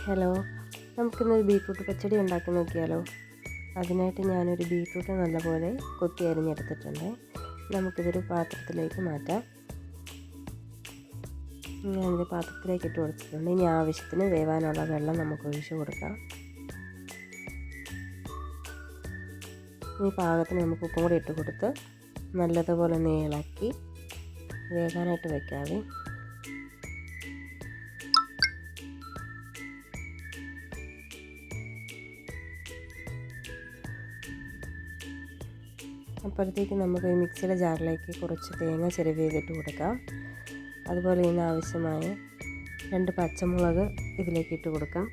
Hello, നമുക്കിന്നൊരു beetroot പച്ചടി ഉണ്ടാക്കി നോക്കിയാലോ. അതിനായിട്ട് ഞാനൊരു ബീറ്റ്റൂട്ട് നല്ലപോലെ കൊത്തി അരിഞ്ഞെടുത്തിട്ടുണ്ട്. നമുക്കിതൊരു പാത്രത്തിലേക്ക് മാറ്റാം. ഞാനിത് പാത്രത്തിലേക്ക് ഇട്ട് കൊടുത്തിട്ടുണ്ട്. ഇനി ആവശ്യത്തിന് വേവാനുള്ള വെള്ളം നമുക്ക് ഒഴിച്ച് കൊടുക്കാം. ഈ പാകത്തിന് നമുക്ക് ഉപ്പും കൂടി ഇട്ട് കൊടുത്ത് നല്ലതുപോലെ ഒന്ന് ഇളക്കി വേകാനായിട്ട് വെക്കാവേ. അപ്പോഴത്തേക്ക് നമുക്ക് ഈ മിക്സിയുടെ ജാറിലേക്ക് കുറച്ച് തേങ്ങ ചിരവിയിട്ട് കൊടുക്കാം. അതുപോലെ ഇതിന് ആവശ്യമായ 2 പച്ചമുളക് ഇതിലേക്ക് ഇട്ട് കൊടുക്കാം.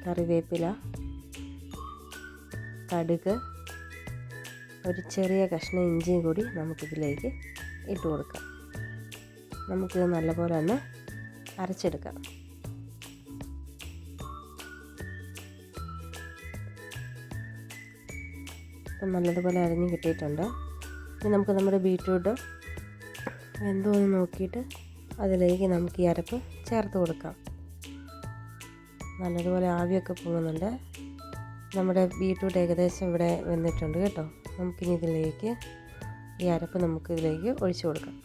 കറിവേപ്പില, കടുക്, ഒരു ചെറിയ കഷ്ണം ഇഞ്ചിയും കൂടി നമുക്കിതിലേക്ക് ഇട്ട് കൊടുക്കാം. നമുക്കിത് നല്ലപോലെ തന്നെ അരച്ചെടുക്കാം. ഇപ്പം നല്ലതുപോലെ അരിഞ്ഞ് കിട്ടിയിട്ടുണ്ട്. ഇനി നമുക്ക് നമ്മുടെ ബീറ്റ്റൂട്ട് വെന്തോന്ന് നോക്കിയിട്ട് അതിലേക്ക് നമുക്ക് ഈ അരപ്പ് ചേർത്ത് കൊടുക്കാം. നല്ലതുപോലെ ആവിയൊക്കെ പോകുന്നുണ്ട്. നമ്മുടെ ബീറ്റ്റൂട്ട് ഏകദേശം ഇവിടെ വെന്തിട്ടുണ്ട് കേട്ടോ. നമുക്കിനി ഇതിലേക്ക് ഈ അരപ്പ് നമുക്കിതിലേക്ക് ഒഴിച്ചു കൊടുക്കാം.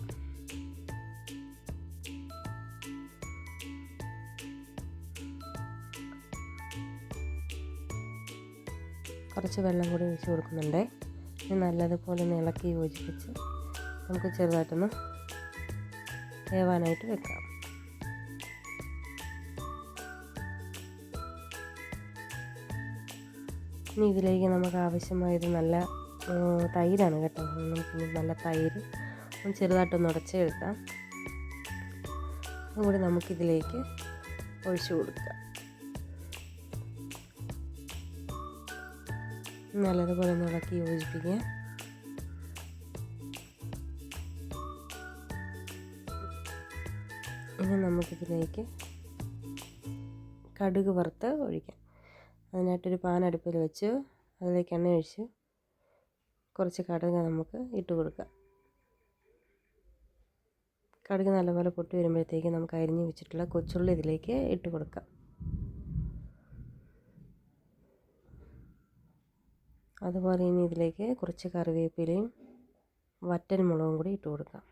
കുറച്ച് വെള്ളം കൂടി ഒഴിച്ച് കൊടുക്കുന്നുണ്ട്. ഇനി നല്ലതുപോലെ ഒന്ന് ഇളക്കി യോജിപ്പിച്ച് നമുക്ക് ചെറുതായിട്ടൊന്ന് വേവാനായിട്ട് വെക്കാം. ഇനി ഇതിലേക്ക് നമുക്ക് ആവശ്യമായത് നല്ല തൈരാണ് കേട്ടോ. നമുക്ക് നല്ല തൈര് ഒന്ന് ചെറുതായിട്ടൊന്ന് ഉടച്ചെടുക്കാം. അതുകൂടി നമുക്കിതിലേക്ക് ഒഴിച്ചു കൊടുക്കാം. നല്ലതുപോലെ ഒന്ന് ഇളക്കി യോജിപ്പിക്കുക. ഇനി നമുക്കിതിലേക്ക് കടുക് വറുത്ത് ഒഴിക്കാം. അതിനായിട്ടൊരു പാൻ അടുപ്പിൽ വെച്ച് അതിലേക്ക് എണ്ണ ഒഴിച്ച് കുറച്ച് കടുക് നമുക്ക് ഇട്ട് കൊടുക്കാം. കടുക് നല്ലപോലെ പൊട്ടി വരുമ്പോഴത്തേക്ക് നമുക്ക് അരിഞ്ഞ് വെച്ചിട്ടുള്ള കൊച്ചുള്ളി ഇതിലേക്ക് ഇട്ട് കൊടുക്കാം. അതുപോലെ ഇനി ഇതിലേക്ക് കുറച്ച് കറിവേപ്പിലയും വറ്റൽ മുളകും കൂടി ഇട്ട് കൊടുക്കാം.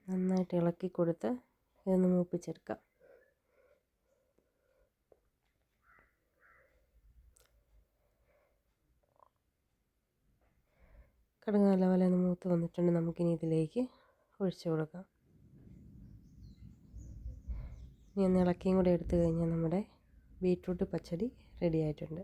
നന്നായിട്ട് ഇളക്കി കൊടുത്ത് ഇതൊന്ന് മൂപ്പിച്ചെടുക്കാം. കടുക് നല്ലപോലെ ഒന്ന് മൂത്ത് വന്നിട്ടുണ്ട്. നമുക്കിനി ഇതിലേക്ക് ഒഴിച്ചു കൊടുക്കാം. ഇനി ഒന്ന് ഇളക്കിയും കൂടെ എടുത്തു കഴിഞ്ഞാൽ നമ്മുടെ ബീറ്റ്റൂട്ട് പച്ചടി റെഡി ആയിട്ടുണ്ട്.